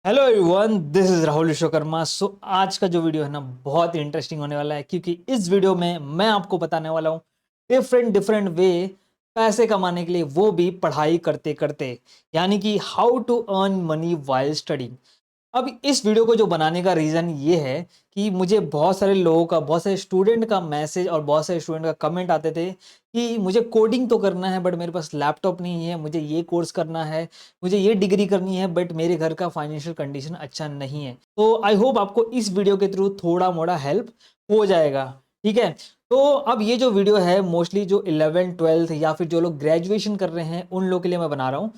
Hello everyone, this is Rahul Vishwakarma. आज का जो वीडियो है ना बहुत इंटरेस्टिंग होने वाला है, क्योंकि इस वीडियो में मैं आपको बताने वाला हूँ डिफरेंट डिफरेंट वे पैसे कमाने के लिए, वो भी पढ़ाई करते करते। यानी कि how to earn money while studying. अब इस वीडियो को जो बनाने का रीज़न ये है कि मुझे बहुत सारे लोगों का, बहुत सारे स्टूडेंट का मैसेज और बहुत सारे स्टूडेंट का कमेंट आते थे कि मुझे कोडिंग तो करना है बट मेरे पास लैपटॉप नहीं है, मुझे ये कोर्स करना है, मुझे ये डिग्री करनी है बट मेरे घर का फाइनेंशियल कंडीशन अच्छा नहीं है। तो आई होप आपको इस वीडियो के थ्रू थोड़ा मोड़ा हेल्प हो जाएगा। ठीक है, तो अब ये जो वीडियो है मोस्टली जो 11th 12th या फिर जो लोग ग्रेजुएशन कर रहे हैं उन लोगों के लिए मैं बना रहा हूँ।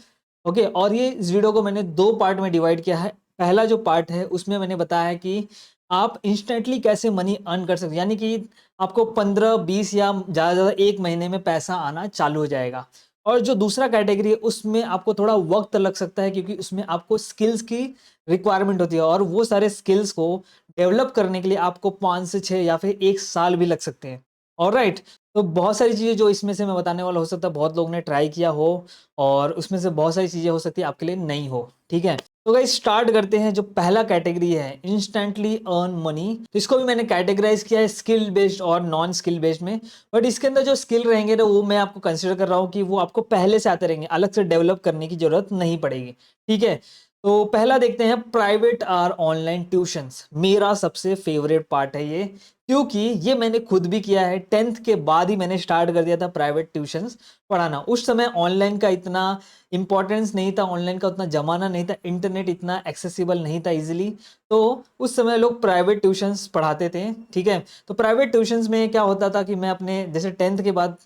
ओके, और ये इस वीडियो को मैंने दो पार्ट में डिवाइड किया है। पहला जो पार्ट है उसमें मैंने बताया है कि आप इंस्टेंटली कैसे मनी अर्न कर सकते हैं, यानी कि आपको 15 20 या ज़्यादा ज़्यादा एक महीने में पैसा आना चालू हो जाएगा। और जो दूसरा कैटेगरी है उसमें आपको थोड़ा वक्त लग सकता है, क्योंकि उसमें आपको स्किल्स की रिक्वायरमेंट होती है और वो सारे स्किल्स को डेवलप करने के लिए आपको 5 से 6 या फिर 1 साल भी लग सकते हैं। ऑलराइट, तो बहुत सारी चीज़ें जो इसमें से मैं बताने वाला, हो सकता है बहुत लोगों ने ट्राई किया हो और उसमें से बहुत सारी चीज़ें हो सकती है आपके लिए नहीं हो। ठीक है, तो गाइस स्टार्ट करते हैं। जो पहला कैटेगरी है इंस्टेंटली अर्न मनी, तो इसको भी मैंने कैटेगराइज किया है स्किल बेस्ड और नॉन स्किल बेस्ड में। बट इसके अंदर जो स्किल रहेंगे ना वो मैं आपको कंसिडर कर रहा हूँ कि वो आपको पहले से आते रहेंगे, अलग से डेवलप करने की जरूरत नहीं पड़ेगी। ठीक है, तो पहला देखते हैं प्राइवेट और ऑनलाइन ट्यूशंस। मेरा सबसे फेवरेट पार्ट है ये, क्योंकि ये मैंने खुद भी किया है। 10th के बाद ही मैंने स्टार्ट कर दिया था प्राइवेट ट्यूशंस पढ़ाना। उस समय ऑनलाइन का इतना इंपॉर्टेंस नहीं था, ऑनलाइन का उतना जमाना नहीं था, इंटरनेट इतना एक्सेसिबल नहीं था इजीली। तो उस समय लोग प्राइवेट ट्यूशंस पढ़ाते थे। ठीक है, तो प्राइवेट ट्यूशंस में क्या होता था कि मैं अपने जैसे 10th के बाद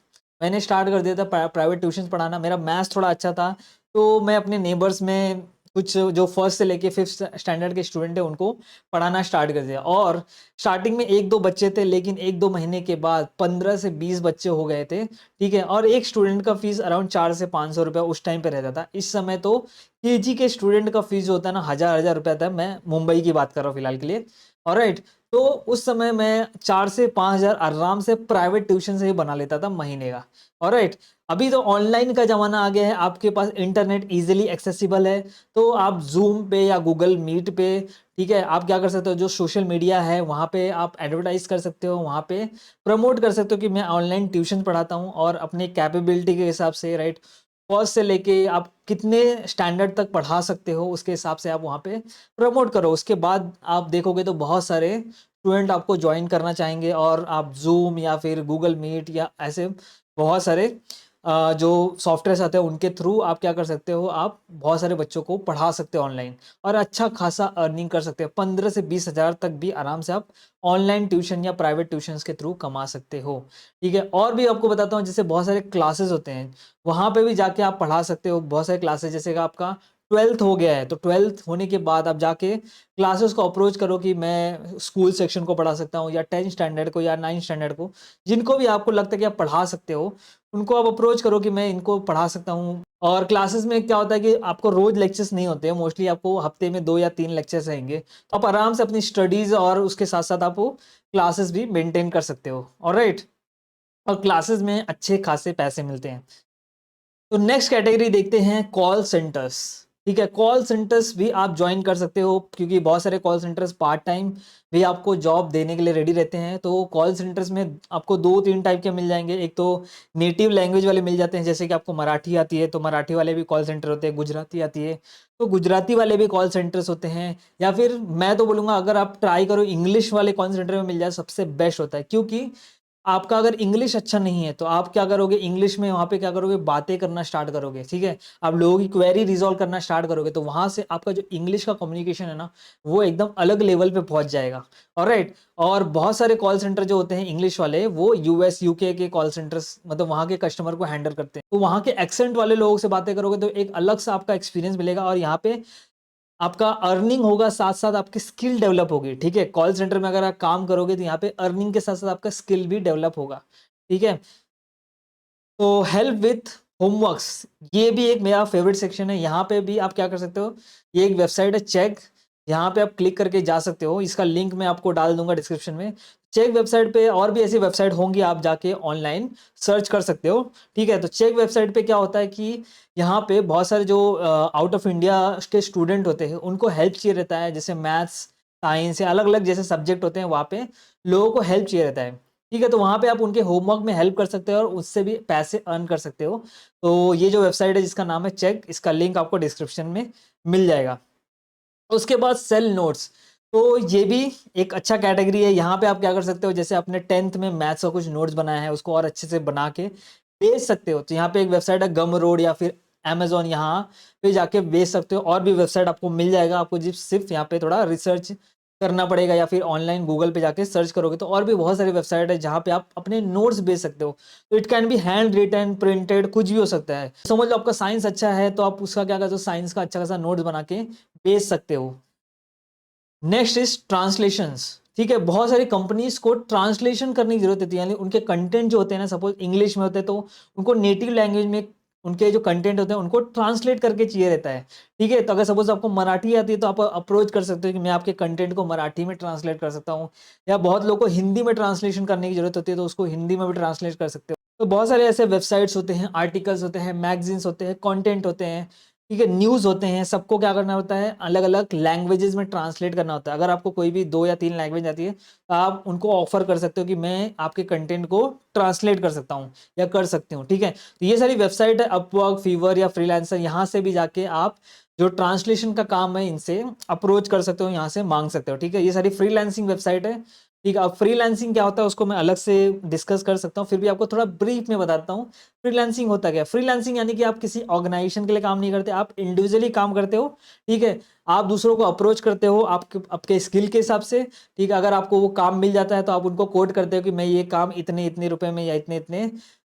मैंने स्टार्ट कर दिया था प्राइवेट ट्यूशंस पढ़ाना। मेरा मैथ्स थोड़ा अच्छा था, तो मैं अपने नेबर्स में कुछ जो फर्स्ट से लेके 5th स्टैंडर्ड के स्टूडेंट है उनको पढ़ाना स्टार्ट कर दिया। और स्टार्टिंग में एक दो बच्चे थे, लेकिन एक दो महीने के बाद 15 से 20 बच्चे हो गए थे। ठीक है, और एक स्टूडेंट का फीस अराउंड 400 से 500 रुपया उस टाइम पे रहता था। इस समय तो केजी के स्टूडेंट का फीस जो होता है ना 1000 1000 रुपया था। मैं मुंबई की बात कर रहा हूँ फिलहाल के लिए। ऑलराइट, तो उस समय मैं 4 से 5 हजार आराम से प्राइवेट ट्यूशन से ही बना लेता था महीने का। ऑलराइट, अभी तो ऑनलाइन का जमाना आ गया है, आपके पास इंटरनेट इजीली एक्सेसिबल है। तो आप जूम पे या गूगल मीट पे, ठीक है, आप क्या कर सकते हो, जो सोशल मीडिया है वहाँ पे आप एडवर्टाइज कर सकते हो, वहाँ पे प्रमोट कर सकते हो कि मैं ऑनलाइन ट्यूशन पढ़ाता हूँ। और अपने कैपेबिलिटी के हिसाब से, राइट, फर्स्ट से लेके आप कितने स्टैंडर्ड तक पढ़ा सकते हो उसके हिसाब से आप वहाँ पे प्रमोट करो। उसके बाद आप देखोगे तो बहुत सारे स्टूडेंट आपको ज्वाइन करना चाहेंगे और आप जूम या फिर गूगल मीट या ऐसे बहुत सारे जो सॉफ्टवेयर आते हैं उनके थ्रू आप क्या कर सकते हो, आप बहुत सारे बच्चों को पढ़ा सकते हो ऑनलाइन और अच्छा खासा अर्निंग कर सकते हो। 15 से 20 हजार तक भी आराम से आप ऑनलाइन ट्यूशन या प्राइवेट ट्यूशंस के थ्रू कमा सकते हो। ठीक है, और भी आपको बताता हूँ, जैसे बहुत सारे क्लासेस होते हैं वहाँ पे भी जाके आप पढ़ा सकते हो। बहुत सारे क्लासेस, जैसे कि आपका 12th हो गया है तो 12th होने के बाद आप जाके क्लासेस को अप्रोच करो कि मैं स्कूल सेक्शन को पढ़ा सकता हूँ या 10th स्टैंडर्ड को या 9th स्टैंडर्ड को, जिनको भी आपको लगता है कि आप पढ़ा सकते हो उनको आप अप्रोच करो कि मैं इनको पढ़ा सकता हूँ। और क्लासेस में क्या होता है कि आपको रोज लेक्चर्स नहीं होते हैं, मोस्टली आपको हफ्ते में 2 या 3 लेक्चर्स रहेंगे, तो आप आराम से अपनी स्टडीज और उसके साथ साथ आप क्लासेस भी मेंटेन कर सकते हो। ऑलराइट, और क्लासेस में अच्छे खासे पैसे मिलते हैं। तो नेक्स्ट कैटेगरी देखते हैं कॉल सेंटर्स। ठीक है, कॉल सेंटर्स भी आप ज्वाइन कर सकते हो, क्योंकि बहुत सारे कॉल सेंटर्स पार्ट टाइम भी आपको जॉब देने के लिए रेडी रहते हैं। तो कॉल सेंटर्स में आपको 2 3 टाइप के मिल जाएंगे। एक तो नेटिव लैंग्वेज वाले मिल जाते हैं, जैसे कि आपको मराठी आती है तो मराठी वाले भी कॉल सेंटर होते हैं, गुजराती आती है तो गुजराती वाले भी कॉल सेंटर्स होते हैं। या फिर मैं तो बोलूँगा अगर आप ट्राई करो इंग्लिश वाले कॉल सेंटर में मिल जाए सबसे बेस्ट होता है, क्योंकि आपका अगर इंग्लिश अच्छा नहीं है तो आप क्या करोगे, इंग्लिश में वहाँ पे क्या करोगे, बातें करना स्टार्ट करोगे। ठीक है, आप लोगों की क्वेरी रिजॉल्व करना स्टार्ट करोगे, तो वहाँ से आपका जो इंग्लिश का कम्युनिकेशन है ना वो एकदम अलग लेवल पे पहुँच जाएगा। ऑलराइट, और बहुत सारे कॉल सेंटर जो होते हैं इंग्लिश वाले वो यूएस यूके के कॉल सेंटर्स, मतलब वहाँ के कस्टमर को हैंडल करते हैं। तो वहाँ के एक्सेंट वाले लोगों से बातें करोगे तो एक अलग सा आपका एक्सपीरियंस मिलेगा और यहाँ पे आपका अर्निंग होगा, साथ साथ आपकी स्किल डेवलप होगी। ठीक है, कॉल सेंटर में अगर आप काम करोगे तो यहाँ पे अर्निंग के साथ साथ आपका स्किल भी डेवलप होगा। ठीक है, तो हेल्प विथ होमवर्क्स, ये भी एक मेरा फेवरेट सेक्शन है। यहाँ पे भी आप क्या कर सकते हो, ये एक वेबसाइट है चेक, यहाँ पे आप क्लिक करके जा सकते हो, इसका लिंक मैं आपको डाल दूंगा डिस्क्रिप्शन में। चेक वेबसाइट पे और भी ऐसी वेबसाइट होंगी, आप जाके ऑनलाइन सर्च कर सकते हो। ठीक है, तो चेक वेबसाइट पे क्या होता है कि यहाँ पे बहुत सारे जो आउट ऑफ इंडिया के स्टूडेंट होते हैं उनको हेल्प चाहिए रहता है, जैसे मैथ्स, साइंस या अलग अलग जैसे सब्जेक्ट होते हैं, वहाँ पे लोगों को हेल्प चाहिए रहता है। ठीक है, तो वहाँ पे आप उनके होमवर्क में हेल्प कर सकते हो और उससे भी पैसे अर्न कर सकते हो। तो ये जो वेबसाइट है जिसका नाम है चेक, इसका लिंक आपको डिस्क्रिप्शन में मिल जाएगा। उसके बाद सेल नोट्स, तो ये भी एक अच्छा कैटेगरी है। यहाँ पे आप क्या कर सकते हो, जैसे अपने 10th में मैथ्स का कुछ नोट्स बनाया है उसको और अच्छे से बना के बेच सकते हो। तो यहाँ पे एक वेबसाइट है गम रोड या फिर अमेजोन, यहाँ पे जाके बेच सकते हो। और भी वेबसाइट आपको मिल जाएगा, आपको सिर्फ यहाँ पे थोड़ा रिसर्च करना पड़ेगा या फिर ऑनलाइन गूगल पे जाके सर्च करोगे तो और भी बहुत सारी वेबसाइट है जहाँ पे आप अपने नोट्स बेच सकते हो। तो it can be handwritten, printed, कुछ भी हो सकता है। समझ लो आपका साइंस अच्छा है तो आप उसका क्या करते हो, साइंस का अच्छा खासा नोट्स बना के बेच सकते हो। Next is translations. ठीक है, बहुत सारी कंपनीज को ट्रांसलेशन करने की जरूरत होती है, यानी उनके कंटेंट जो होते हैं ना, सपोज इंग्लिश में होते हैं तो उनको नेटिव लैंग्वेज में उनके जो कंटेंट होते हैं उनको ट्रांसलेट करके चाहिए रहता है। ठीक है, तो अगर सपोज आपको मराठी आती है तो आप अप्रोच कर सकते हो कि मैं आपके कंटेंट को मराठी में ट्रांसलेट कर सकता हूँ, या बहुत लोगों को हिंदी में ट्रांसलेशन करने की जरूरत होती है तो उसको हिंदी में भी ट्रांसलेट कर सकते हो। तो बहुत सारे ऐसे वेबसाइट्स होते हैं, आर्टिकल्स होते हैं, मैगजीन्स होते हैं, कंटेंट होते हैं, ठीक है, न्यूज़ होते हैं, सबको क्या करना होता है, अलग अलग लैंग्वेजेस में ट्रांसलेट करना होता है। अगर आपको कोई भी 2 या 3 लैंग्वेज आती है तो आप उनको ऑफर कर सकते हो कि मैं आपके कंटेंट को ट्रांसलेट कर सकता हूँ या कर सकती हूँ। ठीक है, तो ये सारी वेबसाइट है, अपवर्क, फीवर या फ्रीलांसर, यहाँ से भी जाके आप जो ट्रांसलेशन का काम है इनसे अप्रोच कर सकते हो, यहाँ से मांग सकते हो। ठीक है, ये सारी फ्रीलांसिंग वेबसाइट है। ठीक है, अब फ्रीलांसिंग क्या होता है उसको मैं अलग से डिस्कस कर सकता हूँ, फिर भी आपको थोड़ा ब्रीफ में बताता हूँ फ्रीलांसिंग होता क्या है। फ्रीलांसिंग यानी कि आप किसी ऑर्गेनाइजेशन के लिए काम नहीं करते, आप इंडिविजुअली काम करते हो। ठीक है, आप दूसरों को अप्रोच करते हो आपके आपके स्किल के हिसाब से। ठीक है, अगर आपको वो काम मिल जाता है तो आप उनको कोड करते हो कि मैं ये काम इतने इतने रुपए में या इतने इतने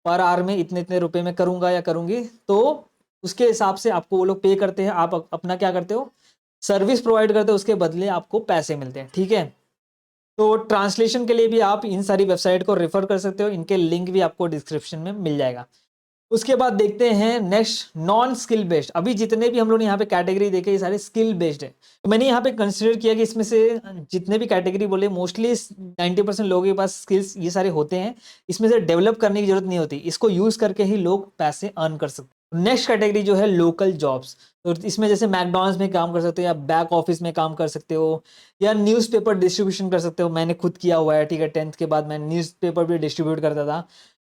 पर आवर में इतने इतने रुपए में करूंगा या करूंगी, तो उसके हिसाब से आपको वो लोग पे करते हैं। आप अपना क्या करते हो, सर्विस प्रोवाइड करते हो, उसके बदले आपको पैसे मिलते हैं। ठीक है, तो ट्रांसलेशन के लिए भी आप इन सारी वेबसाइट को रेफर कर सकते हो, इनके लिंक भी आपको डिस्क्रिप्शन में मिल जाएगा। उसके बाद देखते हैं नेक्स्ट, नॉन स्किल बेस्ड। अभी जितने भी हम लोग ने यहाँ पे कैटेगरी देखे ये सारे स्किल बेस्ड है। तो मैंने यहाँ पे कंसिडर किया कि इसमें से जितने भी कैटेगरी बोले मोस्टली 90% लोगों के पास स्किल्स ये सारे होते हैं, इसमें से डेवलप करने की जरूरत नहीं होती, इसको यूज करके ही लोग पैसे अर्न कर सकते हैं। नेक्स्ट कैटेगरी जो है लोकल जॉब्स, तो इसमें जैसे मैकडॉनल्ड्स में काम कर सकते हो या बैक ऑफिस में काम कर सकते हो या न्यूज़पेपर डिस्ट्रीब्यूशन कर सकते हो। मैंने खुद किया हुआ है। ठीक है, 10th के बाद मैं न्यूज़पेपर भी डिस्ट्रीब्यूट करता था।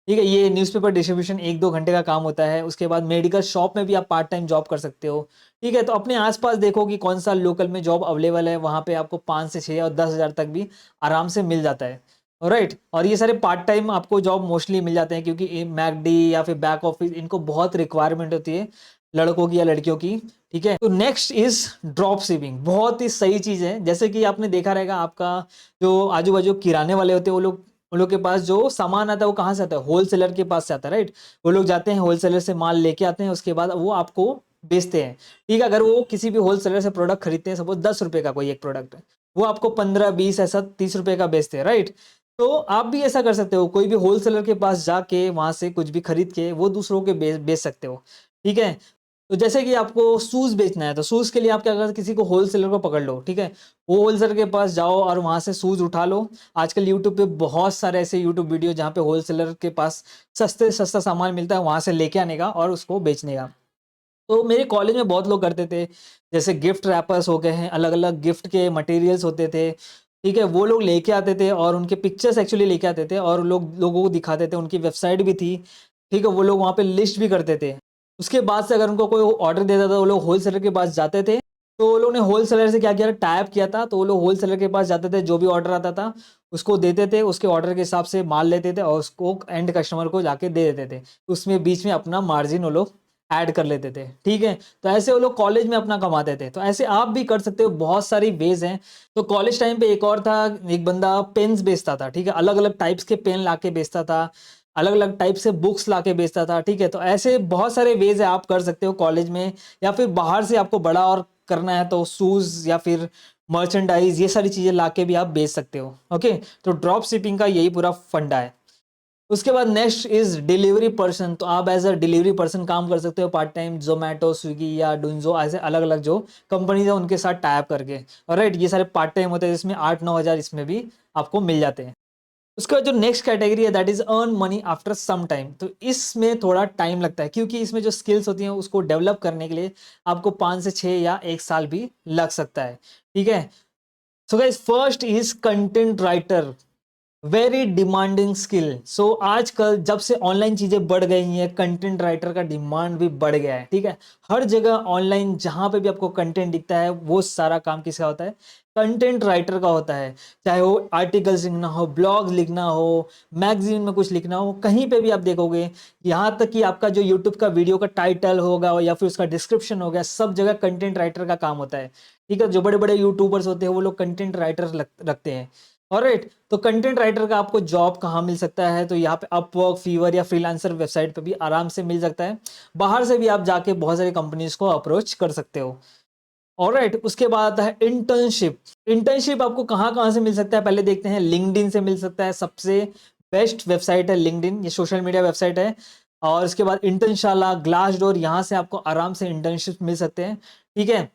ठीक है, ये न्यूज़पेपर डिस्ट्रीब्यूशन 1-2 घंटे का काम होता है। उसके बाद मेडिकल शॉप में भी आप पार्ट टाइम जॉब कर सकते हो। ठीक है, तो अपने आसपास देखो कि कौन सा लोकल में जॉब अवेलेबल है, वहाँ पे आपको 5 से 6 और 10 हज़ार तक भी आराम से मिल जाता है। राइट, और ये सारे पार्ट टाइम आपको जॉब मोस्टली मिल जाते हैं क्योंकि मैकडी या फिर बैक ऑफिस इनको बहुत रिक्वायरमेंट होती है लड़कों की या लड़कियों की। ठीक है, तो नेक्स्ट इज ड्रॉप शिपिंग, बहुत ही सही चीज़ है। जैसे कि आपने देखा रहेगा, आपका जो आजू बाजू किराने वाले होते हैं वो लोग, उन लोग के पास जो सामान आता है वो कहाँ से आता है, होलसेलर के पास से आता है। राइट, वो लोग जाते हैं होलसेलर से माल लेके आते हैं, उसके बाद वो आपको बेचते हैं। ठीक है, अगर वो किसी भी होलसेलर से प्रोडक्ट खरीदते हैं, सपोज 10 रुपए का कोई एक प्रोडक्ट है, वो आपको 15, 20 ऐसा 30 रुपए का बेचते हैं। राइट, तो आप भी ऐसा कर सकते हो, कोई भी होलसेलर के पास जाके वहां से कुछ भी खरीद के वो दूसरों के बेच सकते हो। ठीक है, तो जैसे कि आपको शूज बेचना है तो शूज के लिए आप क्या करते, किसी को होलसेलर को पकड़ लो। ठीक है, वो होलसेलर के पास जाओ और वहां से शूज उठा लो। आजकल यूट्यूब पे बहुत सारे ऐसे यूट्यूब वीडियो जहाँ पे होलसेलर के पास सस्ते सस्ता सामान मिलता है, वहां से लेके आने का और उसको बेचने का। तो मेरे कॉलेज में बहुत लोग करते थे, जैसे गिफ्ट रैपर्स हो गए हैं, अलग अलग गिफ्ट के मटेरियल्स होते थे। ठीक है, वो लोग लेके आते थे और उनके पिक्चर्स एक्चुअली लेके आते थे और लोगों को दिखाते थे, उनकी वेबसाइट भी थी। ठीक है, वो लोग वहाँ पे लिस्ट भी करते थे। उसके बाद से अगर उनको कोई ऑर्डर देता था वो लोग होलसेलर के पास जाते थे। तो वो लोग ने होलसेलर से क्या किया, टाइप किया था, तो वो लोग होलसेलर के पास जाते थे, जो भी ऑर्डर आता था उसको देते थे, उसके ऑर्डर के हिसाब से माल लेते थे और उसको एंड कस्टमर को जाके दे देते थे। उसमें बीच में अपना मार्जिन वो लोग ऐड कर लेते थे। ठीक है, तो ऐसे वो लोग कॉलेज में अपना कमाते थे। तो ऐसे आप भी कर सकते हो, बहुत सारी वेज हैं। तो कॉलेज टाइम पे एक और था, एक बंदा पेन्स बेचता था। ठीक है, अलग अलग टाइप्स के पेन लाके बेचता था, अलग अलग टाइप से बुक्स लाके बेचता था। ठीक है, तो ऐसे बहुत सारे वेज है, आप कर सकते हो कॉलेज में, या फिर बाहर से आपको बड़ा और करना है तो शूज या फिर मर्चेंडाइज ये सारी चीजें लाके भी आप बेच सकते हो। ओके, तो ड्रॉप शिपिंग का यही पूरा फंडा है। उसके बाद नेक्स्ट इज डिलीवरी पर्सन, तो आप एज अ डिलीवरी पर्सन काम कर सकते हो पार्ट टाइम, जोमेटो, स्विगी या डुंजो, ऐसे अलग अलग जो कंपनीज है उनके साथ टाइप करके। और राइट, ये सारे पार्ट टाइम होते हैं जिसमें 8-9 हज़ार इसमें भी आपको मिल जाते हैं। उसके बाद जो नेक्स्ट कैटेगरी है that is earn money after some time. तो इसमें थोड़ा टाइम लगता है क्योंकि इसमें जो स्किल्स होती हैं उसको डेवलप करने के लिए आपको 5 से 6 या 1 साल भी लग सकता है। ठीक है, so guys first is content writer, very demanding skill. So आजकल जब से ऑनलाइन चीजें बढ़ गई हैं, कंटेंट राइटर का डिमांड भी बढ़ गया है। ठीक है, हर जगह ऑनलाइन जहां पे भी आपको कंटेंट दिखता है वो सारा काम किसका होता है, कंटेंट राइटर का होता है। चाहे वो आर्टिकल्स लिखना हो, ब्लॉग्स लिखना हो, मैगजीन में कुछ लिखना हो, कहीं पे भी आप देखोगे, यहाँ तक कि आपका जो यूट्यूब का वीडियो का टाइटल होगा या फिर उसका डिस्क्रिप्शन होगा, सब जगह कंटेंट राइटर का काम होता है। ठीक है, जो बड़े बड़े यूट्यूबर्स होते हैं वो लोग कंटेंट राइटर रखते हैं। ऑलराइट, तो कंटेंट राइटर का आपको जॉब कहाँ मिल सकता है, तो यहाँ पे अपवर्क, फीवर या फ्रीलांसर वेबसाइट पे भी आराम से मिल सकता है। बाहर से भी आप जाके बहुत सारी कंपनीज को अप्रोच कर सकते हो। ऑलराइट, उसके बाद आता है इंटर्नशिप। इंटर्नशिप आपको कहाँ कहाँ से मिल सकता है, पहले देखते हैं। लिंक्डइन से मिल सकता है, सबसे बेस्ट वेबसाइट है लिंक्डइन, ये सोशल मीडिया वेबसाइट है। और उसके बाद इंटर्नशाला, ग्लासडोर, यहाँ से आपको आराम से इंटर्नशिप मिल सकते हैं। ठीक है,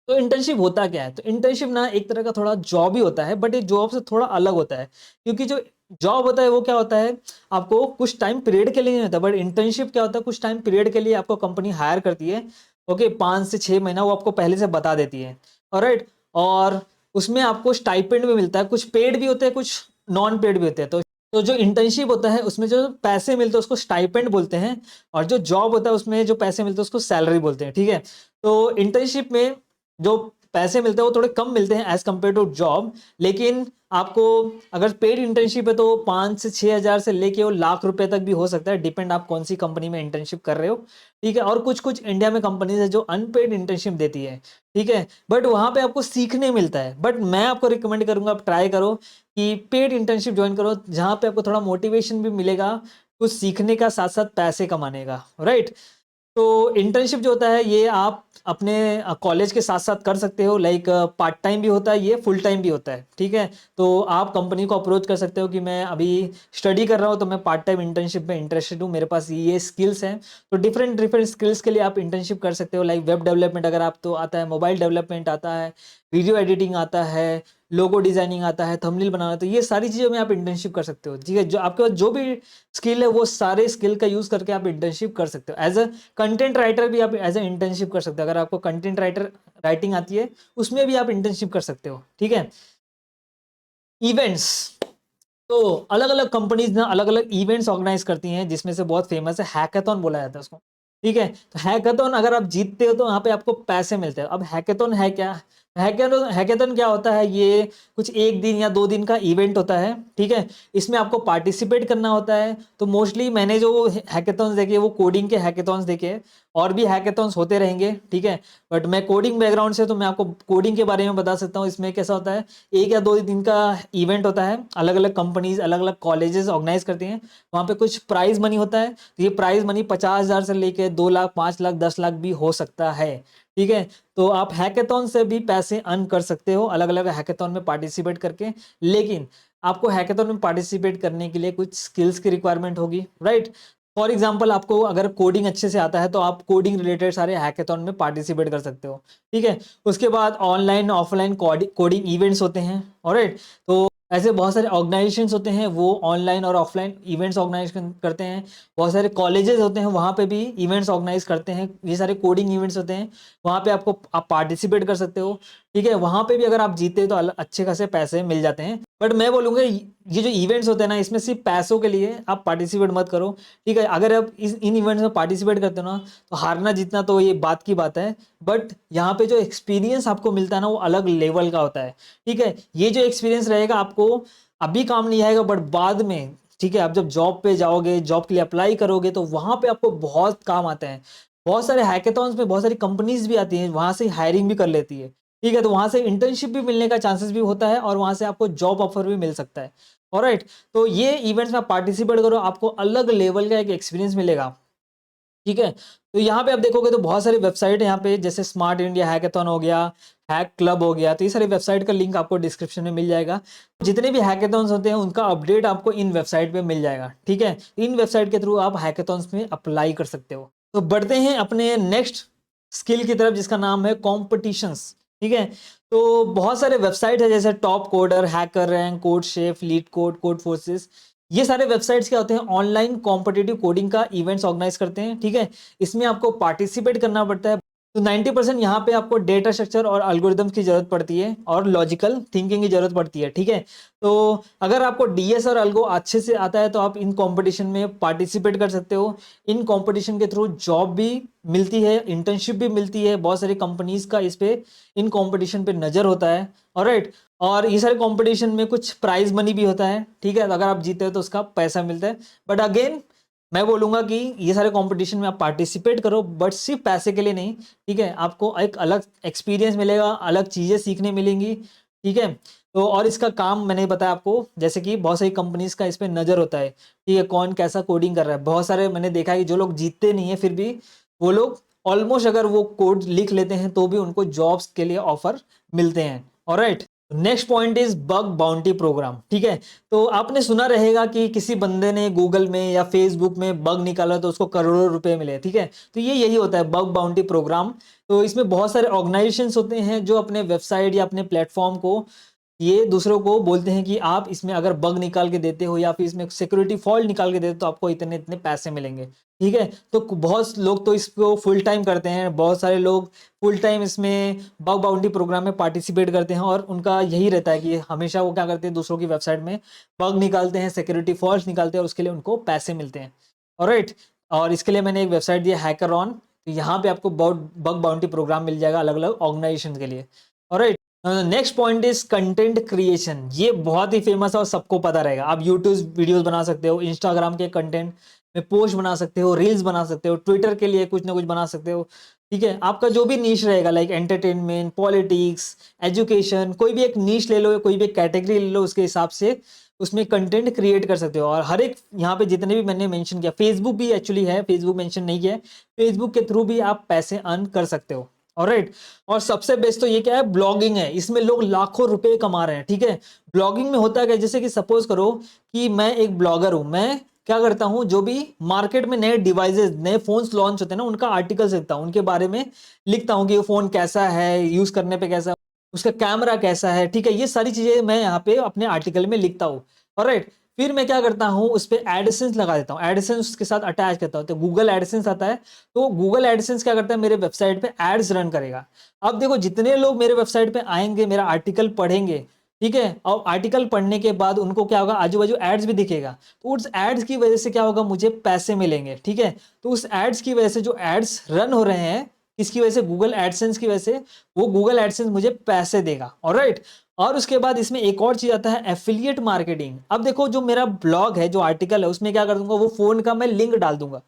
तो इंटर्नशिप होता क्या है, तो इंटर्नशिप ना एक तरह का थोड़ा जॉब ही होता है, बट ये जॉब से थोड़ा अलग होता है। क्योंकि जो जॉब होता है वो क्या होता है, आपको कुछ टाइम पीरियड के लिए नहीं होता, बट इंटर्नशिप क्या होता है, कुछ टाइम पीरियड के लिए आपको कंपनी हायर करती है। ओके, 5 से 6 महीना वो आपको पहले से बता देती है। ऑलराइट, और उसमें आपको स्टाइपेंड भी मिलता है, कुछ पेड भी होते हैं, कुछ नॉन पेड भी होते हैं। तो जो इंटर्नशिप होता है उसमें जो पैसे मिलते हैं उसको स्टाइपेंड बोलते हैं, और जो जॉब होता है उसमें जो पैसे मिलते हैं उसको सैलरी बोलते हैं। ठीक है, तो इंटर्नशिप में जो पैसे मिलते हैं वो थोड़े कम मिलते हैं एज कम्पेयर टू जॉब, लेकिन आपको अगर पेड इंटर्नशिप है तो 5 से 6 हज़ार से लेके वो लाख रुपए तक भी हो सकता है, डिपेंड आप कौन सी कंपनी में इंटर्नशिप कर रहे हो। ठीक है, और कुछ कुछ इंडिया में कंपनीज है जो अनपेड इंटर्नशिप देती है। ठीक है, बट वहां पे आपको सीखने मिलता है, बट मैं आपको रिकमेंड करूंगा आप ट्राई करो कि पेड इंटर्नशिप ज्वाइन करो, जहां पे आपको थोड़ा मोटिवेशन भी मिलेगा कुछ सीखने का, साथ साथ पैसे कमाने का। राइट, तो इंटर्नशिप जो होता है ये आप अपने कॉलेज के साथ साथ कर सकते हो, लाइक पार्ट टाइम भी होता है, ये फुल टाइम भी होता है। ठीक है, तो आप कंपनी को अप्रोच कर सकते हो कि मैं अभी स्टडी कर रहा हूँ तो मैं पार्ट टाइम इंटर्नशिप में इंटरेस्टेड हूँ, मेरे पास ये स्किल्स हैं। तो डिफरेंट डिफरेंट स्किल्स के लिए आप इंटर्नशिप कर सकते हो, लाइक वेब डेवलपमेंट अगर आप तो आता है, मोबाइल डेवलपमेंट आता है, वीडियो एडिटिंग आता है, लोगो डिजाइनिंग आता है, थंबनेल बनाना, तो ये सारी चीज़ों में आप इंटर्नशिप कर सकते हो। ठीक है, जो आपके पास जो भी स्किल है वो सारे स्किल का यूज़ करके आप इंटर्नशिप कर सकते हो। एज अ कंटेंट राइटर भी आप एज ए इंटर्नशिप कर सकते हो, अगर आपको कंटेंट राइटर राइटिंग आती है उसमें भी आप इंटर्नशिप कर सकते हो। ठीक है, इवेंट्स, तो अलग अलग कंपनीज ना अलग अलग इवेंट्स ऑर्गेनाइज करती हैं, जिसमें से बहुत फेमस है हैकाथॉन, बोला जाता है उसको। ठीक है, तो हैकाथॉन अगर आप जीतते हो तो वहाँ पे आपको पैसे मिलते हैं। अब हैकाथॉन है क्या, हैकाथॉन हैकाथॉन क्या होता है, ये कुछ 1 दिन या 2 दिन का इवेंट होता है। ठीक है, इसमें आपको पार्टिसिपेट करना होता है। तो मोस्टली मैंने जो हैकाथॉन्स देखे वो कोडिंग के हैकाथॉन्स देखे हैं, और भी हैकाथॉन्स होते रहेंगे। ठीक है, बट मैं कोडिंग बैकग्राउंड से तो मैं आपको कोडिंग के बारे में बता सकता हूँ। इसमें कैसा होता है, 1 या 2 दिन का इवेंट होता है, अलग अलग कंपनीज अलग अलग कॉलेजेस ऑर्गेनाइज करती हैं। वहाँ पे कुछ प्राइज मनी होता है, तो ये प्राइज मनी 50,000 से लेके 2 लाख, 5 लाख, 10 लाख भी हो सकता है। ठीक है, तो आप हैकेथॉन से भी पैसे अर्न कर सकते हो, अलग अलग हैकेथॉन में पार्टिसिपेट करके। लेकिन आपको हैकेथॉन में पार्टिसिपेट करने के लिए कुछ स्किल्स की रिक्वायरमेंट होगी। राइट, फॉर एग्जाम्पल आपको अगर कोडिंग अच्छे से आता है तो आप कोडिंग रिलेटेड सारे हैकेथॉन में पार्टिसिपेट कर सकते हो। ठीक है, उसके बाद ऑनलाइन ऑफलाइन कोडिंग इवेंट्स होते हैं। ऑलराइट, तो ऐसे बहुत सारे ऑर्गेनाइजेशंस होते हैं वो ऑनलाइन और ऑफलाइन इवेंट्स ऑर्गेनाइज करते हैं। बहुत सारे कॉलेजेस होते हैं वहाँ पे भी इवेंट्स ऑर्गेनाइज करते हैं, ये सारे कोडिंग इवेंट्स होते हैं, वहाँ पे आप पार्टिसिपेट कर सकते हो। ठीक है, वहाँ पे भी अगर आप जीते तो अच्छे खासे पैसे मिल जाते हैं। बट मैं बोलूँगा ये जो इवेंट्स होते हैं ना, इसमें सिर्फ पैसों के लिए आप पार्टिसिपेट मत करो। ठीक है, अगर आप इन इवेंट्स में पार्टिसिपेट करते हो ना, तो हारना जीतना तो ये बात की बात है, बट यहाँ पे जो एक्सपीरियंस आपको मिलता है ना वो अलग लेवल का होता है। ठीक है, ये जो एक्सपीरियंस रहेगा आपको अभी काम नहीं आएगा, बट बाद में, ठीक है, आप जब जॉब पे जाओगे, जॉब के लिए अप्लाई करोगे, तो वहां पे आपको बहुत काम आता है। बहुत सारे हैकेथॉन्स में बहुत सारी कंपनीज भी आती हैं, वहां से हायरिंग भी कर लेती है। ठीक है, तो वहां से इंटर्नशिप भी मिलने का चांसेस भी होता है, और वहां से आपको जॉब ऑफर भी मिल सकता है। ऑलराइट, तो ये इवेंट्स में आप पार्टिसिपेट करो, आपको अलग लेवल का एक एक्सपीरियंस मिलेगा। ठीक है, तो यहाँ पे आप देखोगे तो बहुत सारी वेबसाइट है यहाँ पे, जैसे स्मार्ट इंडिया हैकेथॉन हो गया, हैक क्लब हो गया, तो ये सारी वेबसाइट का लिंक आपको डिस्क्रिप्शन में मिल जाएगा। जितने भी हैकेथॉन्स होते हैं उनका अपडेट आपको इन वेबसाइट पे मिल जाएगा। ठीक है, इन वेबसाइट के थ्रू आप हैकेथॉन्स में अप्लाई कर सकते हो। तो बढ़ते हैं अपने नेक्स्ट स्किल की तरफ, जिसका नाम है कॉम्पिटिशंस। ठीक है। तो बहुत सारे वेबसाइट है जैसे top coder, hacker rank, code chef, leet code, code forces. ये सारे वेबसाइट्स क्या होते हैं, ऑनलाइन कॉम्पिटिटिव कोडिंग का इवेंट्स ऑर्गेनाइज करते हैं। ठीक है, इसमें आपको पार्टिसिपेट करना पड़ता है। तो 90% यहाँ पे आपको डेटा स्ट्रक्चर और एल्गोरिदम्स की जरूरत पड़ती है और लॉजिकल थिंकिंग की जरूरत पड़ती है। ठीक है, तो अगर आपको डीएस और एल्गो अच्छे से आता है तो आप इन कंपटीशन में पार्टिसिपेट कर सकते हो। इन कंपटीशन के थ्रू जॉब भी मिलती है, इंटर्नशिप भी मिलती है। बहुत सारी कंपनीज का इस पे, इन कंपटीशन पे नजर होता है। ऑलराइट, और ये सारे कंपटीशन में कुछ प्राइज मनी भी होता है। ठीक है, अगर आप जीते हो तो उसका पैसा मिलता है। बट अगेन मैं बोलूंगा कि ये सारे कंपटीशन में आप पार्टिसिपेट करो, बट सिर्फ पैसे के लिए नहीं। ठीक है, आपको एक अलग एक्सपीरियंस मिलेगा, अलग चीजें सीखने मिलेंगी। ठीक है, तो और इसका काम मैंने बताया आपको, जैसे कि बहुत सारी कंपनीज का इस पे नजर होता है। ठीक है, कौन कैसा कोडिंग कर रहा है। बहुत सारे मैंने देखा है कि जो लोग जीतते नहीं है फिर भी वो लोग ऑलमोस्ट अगर वो कोड लिख लेते हैं तो भी उनको जॉब्स के लिए ऑफर मिलते हैं। Alright, next point is bug bounty program. ठीक है, तो आपने सुना रहेगा कि किसी बंदे ने गूगल में या फेसबुक में बग निकाला तो उसको करोड़ों रुपए मिले। ठीक है, तो ये यही होता है बग बाउंटी प्रोग्राम। तो इसमें बहुत सारे ऑर्गेनाइजेशंस होते हैं जो अपने वेबसाइट या अपने प्लेटफॉर्म को ये दूसरों को बोलते हैं कि आप इसमें अगर बग निकाल के देते हो या फिर इसमें सिक्योरिटी फॉल्ट निकाल के देते हो तो आपको इतने इतने पैसे मिलेंगे। ठीक है, तो बहुत लोग तो इसको फुल टाइम करते हैं, बहुत सारे लोग फुल टाइम इसमें बग बाउंटी प्रोग्राम में पार्टिसिपेट करते हैं और उनका यही रहता है कि हमेशा वो क्या करते हैं, दूसरों की वेबसाइट में बग निकालते हैं, सिक्योरिटी फॉल्ट निकालते हैं और उसके लिए उनको पैसे मिलते हैं। ऑलराइट, और इसके लिए मैंने एक वेबसाइट दिया हैकरऑन, तो यहाँ पे आपको बग बाउंटी प्रोग्राम मिल जाएगा अलग अलग ऑर्गेनाइजेशन के लिए। Alright, next point is content creation. ये बहुत ही फेमस है और सबको पता रहेगा। आप यूट्यूब वीडियोस बना सकते हो, इंस्टाग्राम के कंटेंट में पोस्ट बना सकते हो, रील्स बना सकते हो, ट्विटर के लिए कुछ ना कुछ बना सकते हो। ठीक है, आपका जो भी नीश रहेगा, लाइक एंटरटेनमेंट, पॉलिटिक्स, एजुकेशन, कोई भी एक नीश ले लो, कोई भी एक कैटेगरी ले लो, उसके हिसाब से उसमें कंटेंट क्रिएट कर सकते हो। और हर एक यहाँ पे जितने भी मैंने मेंशन किया, फेसबुक भी एक्चुअली है, फेसबुक मेंशन नहीं किया है, फेसबुक के थ्रू भी आप पैसे अर्न कर सकते हो। ऑलराइट, और सबसे बेस्ट तो ये क्या है, ब्लॉगिंग है। इसमें लोग लाखों रुपए कमा रहे हैं। ठीक है, ब्लॉगिंग में होता है क्या, जैसे कि सपोज करो कि मैं एक ब्लॉगर हूं, मैं क्या करता हूं, जो भी मार्केट में नए डिवाइसेस, नए फोन्स लॉन्च होते हैं ना, उनका आर्टिकल लिखता हूं, उनके बारे में लिखता हूं कि वो फोन कैसा है, यूज करने पे कैसा, उसका कैमरा कैसा है। ठीक है, ये सारी चीजें मैं यहाँ पे अपने आर्टिकल में लिखता हूँ। ऑलराइट, फिर मैं क्या करता हूं, उस पर एडसेंस लगा देता हूं, एडसेंस उसके साथ अटैच करता हूं, तो गूगल एडसेंस आता है। तो गूगल एडसेंस क्या करता है, मेरे वेबसाइट पे एड्स रन करेगा। अब देखो, जितने लोग मेरे वेबसाइट पे आएंगे, मेरा आर्टिकल पढ़ेंगे, ठीक है, और आर्टिकल पढ़ने के बाद उनको क्या होगा, आजू बाजू एड्स भी दिखेगा, तो उस एड्स की वजह से क्या होगा, मुझे पैसे मिलेंगे। ठीक है, तो उस एड्स की वजह से जो एड्स रन हो रहे हैं, किसकी वजह से, गूगल एडसेंस की वजह से, वो गूगल एडसेंस मुझे पैसे देगा। ऑलराइट, और उसके बाद इसमें एक और चीज आता है, एफिलिएट मार्केटिंग। अब देखो, जो मेरा ब्लॉग है, जो आर्टिकल है, उसमें क्या कर दूंगा, वो फोन का मैं लिंक डाल दूंगा।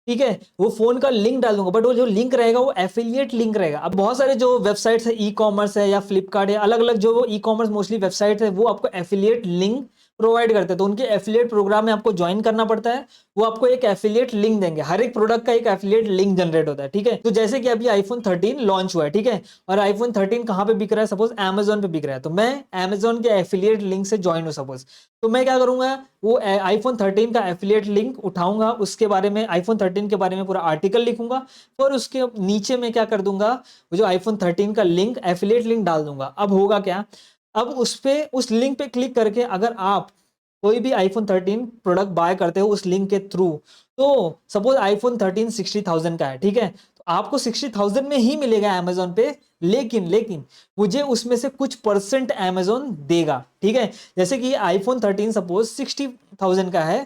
ठीक है, वो फोन का लिंक डाल दूंगा, बट वो जो लिंक रहेगा वो एफिलिएट लिंक रहेगा। अब बहुत सारे जो वेबसाइट्स है, ई कॉमर्स है या फ्लिपकार्ट है, अलग अलग जो ई कॉमर्स मोस्टली वेबसाइट है, वो आपको एफिलिएट लिंक प्रोवाइड करते हैं। तो उनके एफिलिएट प्रोग्राम में आपको ज्वाइन करना पड़ता है। वो आपको एक एफिलिएट लिंक देंगे, हर एक प्रोडक्ट का एक एफिलिएट लिंक जनरेट होता है। ठीक है, तो जैसे कि अभी आईफोन 13 लॉन्च हुआ है, ठीक है, और आईफोन 13 कहाँ पे बिक रहा है, सपोज अमेजोन पे बिक रहा है, तो मैं अमेजोन के एफिलिएट लिंक से ज्वाइन हूँ सपोज, तो मैं क्या करूंगा, वो आईफोन 13 का एफिलिएट लिंक उठाऊंगा, उसके बारे में, आईफोन 13 के बारे में पूरा आर्टिकल लिखूंगा, और उसके नीचे में क्या कर दूंगा, वो जो आईफोन 13 का लिंक, एफिलिएट लिंक डाल दूंगा। अब होगा क्या, अब उस पे, उस लिंक पे क्लिक करके अगर आप कोई भी आईफोन 13 प्रोडक्ट बाय करते हो उस लिंक के थ्रू, तो सपोज आईफोन 13 60,000 का है, ठीक है, तो आपको 60,000 में ही मिलेगा अमेजोन पे, लेकिन लेकिन मुझे उसमें से कुछ परसेंट अमेजोन देगा। ठीक है, जैसे कि आईफोन 13 सपोज 60,000 का है,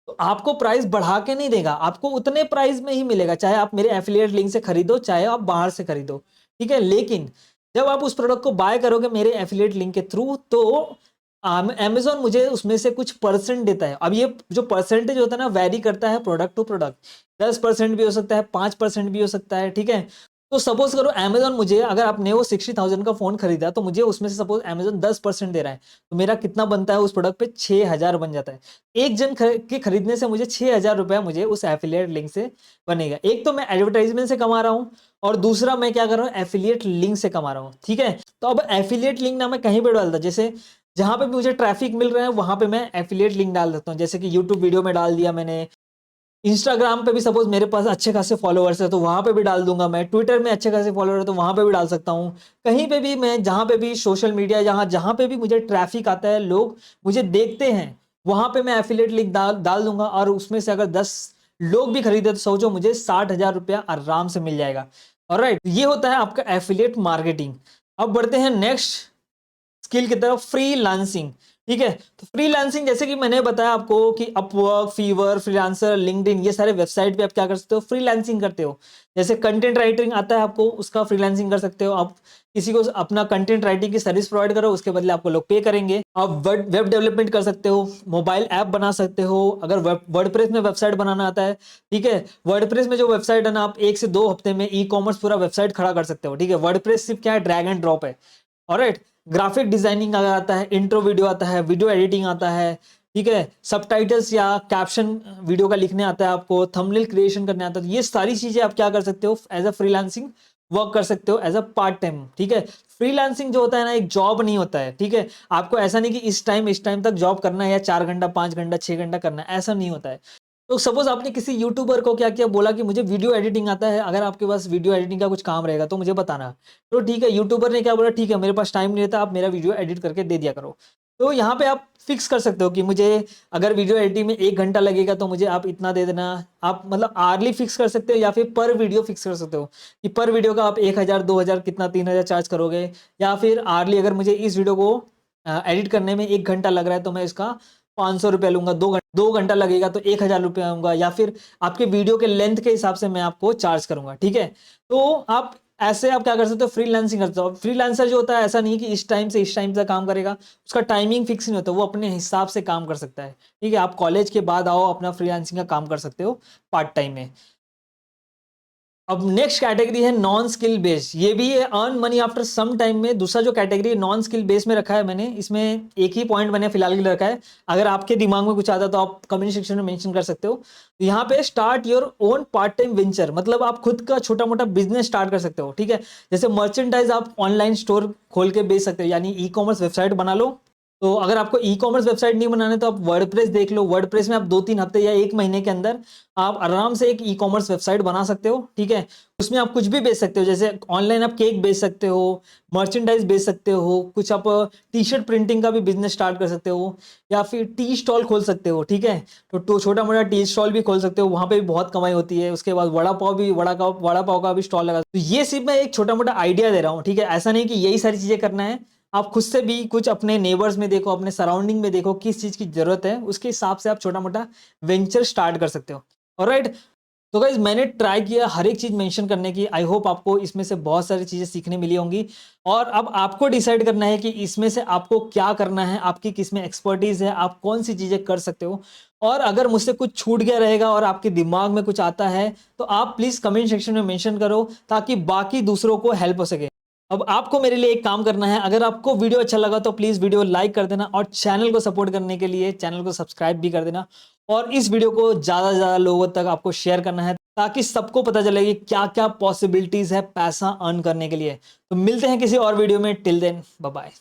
तो आपको प्राइस बढ़ा के नहीं देगा, आपको उतने प्राइस में ही मिलेगा, चाहे आप मेरे एफिलिएट लिंक से खरीदो, चाहे आप बाहर से खरीदो। ठीक है, लेकिन जब आप उस प्रोडक्ट को बाय करोगे मेरे एफिलिएट लिंक के थ्रू, तो अमेजोन मुझे उसमें से कुछ परसेंट देता है। अब ये जो परसेंटेज होता है ना, वैरी करता है प्रोडक्ट टू प्रोडक्ट, 10% भी हो सकता है, 5% भी हो सकता है। ठीक है, तो सपोज करो अमेजोन मुझे, अगर आपने वो 60,000 का फोन खरीदा, तो मुझे उसमें से सपोज अमेजोन 10% दे रहा है, तो मेरा कितना बनता है उस प्रोडक्ट पे, 6,000 बन जाता है। एक जन के खरीदने से मुझे 6,000 रुपया मुझे उस एफिलिएट लिंक से बनेगा। एक तो मैं एडवर्टाइजमेंट से कमा रहा हूँ, और दूसरा मैं क्या कर रहा हूँ, एफिलिएट लिंक से कमा रहा हूँ। ठीक है, तो अब एफिलिएट लिंक ना मैं कहीं पर डालता, जैसे जहां पे भी मुझे ट्रैफिक मिल रहा है वहां पे मैं एफिलिएट लिंक डाल देता हूँ, जैसे कि यूट्यूब वीडियो में डाल दिया मैंने, इंस्टाग्राम पे भी सपोज मेरे पास अच्छे खासे फॉलोअर्स है तो वहां पे भी डाल दूंगा मैं, ट्विटर में अच्छे खासे फॉलोअर है तो वहां पे भी डाल सकता हूँ। कहीं पे भी मैं, जहां पे भी सोशल मीडिया, जहां जहां पे भी मुझे ट्रैफिक आता है, लोग मुझे देखते हैं, वहां पे मैं एफिलिएट लिंक डाल डाल दूंगा। और उसमें से अगर 10 लोग भी खरीदे तो समझो मुझे 60,000 रुपया आराम से मिल जाएगा। ऑलराइट, ये होता है आपका एफिलिएट मार्केटिंग। अब बढ़ते हैं नेक्स्ट स्किल की तरफ, फ्रीलांसिंग। ठीक है, तो फ्रीलांसिंग जैसे कि मैंने बताया आपको कि अपवर्क, फीवर, फ्रीलांसर, लिंक्डइन, ये सारे वेबसाइट पे आप क्या कर सकते हो, फ्रीलांसिंग करते हो। जैसे कंटेंट राइटिंग आता है आपको, उसका फ्रीलांसिंग कर सकते हो आप। किसी को अपना कंटेंट राइटिंग की सर्विस प्रोवाइड करो, उसके बदले आपको लोग पे करेंगे। आप वेब डेवलपमेंट कर सकते हो, मोबाइल ऐप बना सकते हो, अगर वर्डप्रेस में वेबसाइट बनाना आता है। ठीक है, वर्डप्रेस में जो वेबसाइट है ना, आप 1 से 2 हफ्ते में ई कॉमर्स पूरा वेबसाइट खड़ा कर सकते हो। ठीक है, वर्डप्रेस सिर्फ क्या है, ड्रैग एंड ड्रॉप है। ऑलराइट, ग्राफिक डिजाइनिंग अगर आता है, इंट्रो वीडियो आता है, वीडियो एडिटिंग आता है, ठीक है, सबटाइटल्स या कैप्शन वीडियो का लिखने आता है आपको, थंबनेल क्रिएशन करने आता है, तो ये सारी चीजें आप क्या कर सकते हो, एज अ फ्रीलांसिंग वर्क कर सकते हो, एज अ पार्ट टाइम। ठीक है, फ्रीलांसिंग जो होता है ना, एक जॉब नहीं होता है। ठीक है, आपको ऐसा नहीं कि इस टाइम तक जॉब करना है या 4 घंटा, 5 घंटा, 6 घंटा करना है, ऐसा नहीं होता है। तो सपोज आपने किसी यूट्यूबर को क्या किया, बोला कि मुझे वीडियो एडिटिंग आता है, अगर आपके पास वीडियो एडिटिंग का कुछ काम रहेगा तो मुझे बताना। तो ठीक है, यूट्यूबर ने क्या बोला, ठीक है मेरे पास टाइम नहीं रहता, आप मेरा वीडियो एडिट करके दे दिया करो। तो यहाँ पे आप फिक्स कर सकते हो कि मुझे अगर वीडियो एडिटिंग में 1 घंटा लगेगा तो मुझे आप इतना दे देना। आप मतलब आर्ली फिक्स कर सकते हो या फिर पर वीडियो फिक्स कर सकते हो कि पर वीडियो का आप 1,000, 2,000, कितना 3,000 चार्ज करोगे। या फिर आर्ली अगर मुझे इस वीडियो को एडिट करने में 1 घंटा लग रहा है तो मैं इसका 500 रुपया लूंगा, 2 घंटा लगेगा तो 1,000 रुपया आऊंगा, या फिर आपके वीडियो के लेंथ के हिसाब से मैं आपको चार्ज करूंगा। ठीक है, तो आप ऐसे आप क्या कर सकते हो, फ्रीलांसिंग करते हो। फ्रीलांसर जो होता है ऐसा नहीं कि इस टाइम से इस टाइम तक काम करेगा, उसका टाइमिंग फिक्स नहीं होता, वो अपने हिसाब से काम कर सकता है। ठीक है, आप कॉलेज के बाद आओ, अपना फ्रीलांसिंग का काम कर सकते हो पार्ट टाइम में। अब नेक्स्ट कैटेगरी है नॉन स्किल बेस, ये भी है earn money after some time में। दूसरा जो कैटेगरी नॉन स्किल बेस में रखा है मैंने, इसमें एक ही पॉइंट मैंने फिलहाल के लिए रखा है। अगर आपके दिमाग में कुछ आता है तो आप कमेंट सेक्शन में मेंशन कर सकते हो। तो यहाँ पे start your own part time venture, मतलब आप खुद का छोटा मोटा बिजनेस स्टार्ट कर सकते हो। ठीक है, जैसे मर्चेंडाइज आप ऑनलाइन स्टोर खोल के बेच सकते हो, यानी ई कॉमर्स वेबसाइट बना लो। तो अगर आपको ई कॉमर्स वेबसाइट नहीं बनाना है तो आप वर्डप्रेस देख लो, वर्डप्रेस में आप 2-3 हफ्ते या 1 महीने के अंदर आप आराम से एक ई कॉमर्स वेबसाइट बना सकते हो। ठीक है, उसमें आप कुछ भी बेच सकते हो, जैसे ऑनलाइन आप केक बेच सकते हो, मर्चेंडाइज बेच सकते हो, कुछ आप टी शर्ट प्रिंटिंग का भी बिजनेस स्टार्ट कर सकते हो, या फिर टी स्टॉल खोल सकते हो। ठीक है, तो छोटा मोटा टी स्टॉल भी खोल सकते हो, वहां पे भी बहुत कमाई होती है। उसके बाद वड़ा पाव का भी स्टॉल लगा, तो ये सिर्फ मैं एक छोटा मोटा आइडिया दे रहा हूँ। ठीक है, ऐसा नहीं कि यही सारी चीजें करना है, आप खुद से भी कुछ अपने नेबर्स में देखो, अपने सराउंडिंग में देखो किस चीज की जरूरत है, उसके हिसाब से आप छोटा मोटा वेंचर स्टार्ट कर सकते हो। ऑलराइट, तो गाइज मैंने ट्राई किया हर एक चीज मेंशन करने की। आई होप आपको इसमें से बहुत सारी चीजें सीखने मिली होंगी। और अब आपको डिसाइड करना है कि इसमें से आपको क्या करना है, आपकी किस में एक्सपर्टीज है, आप कौन सी चीजें कर सकते हो। और अगर मुझसे कुछ छूट गया रहेगा और आपके दिमाग में कुछ आता है तो आप प्लीज कमेंट सेक्शन में मेंशन करो, ताकि बाकी दूसरों को हेल्प हो सके। अब आपको मेरे लिए एक काम करना है, अगर आपको वीडियो अच्छा लगा तो प्लीज वीडियो लाइक कर देना, और चैनल को सपोर्ट करने के लिए चैनल को सब्सक्राइब भी कर देना। और इस वीडियो को ज्यादा से ज्यादा लोगों तक आपको शेयर करना है, ताकि सबको पता चले कि क्या क्या पॉसिबिलिटीज है पैसा अर्न करने के लिए। तो मिलते हैं किसी और वीडियो में, टिल देन बाय बाय।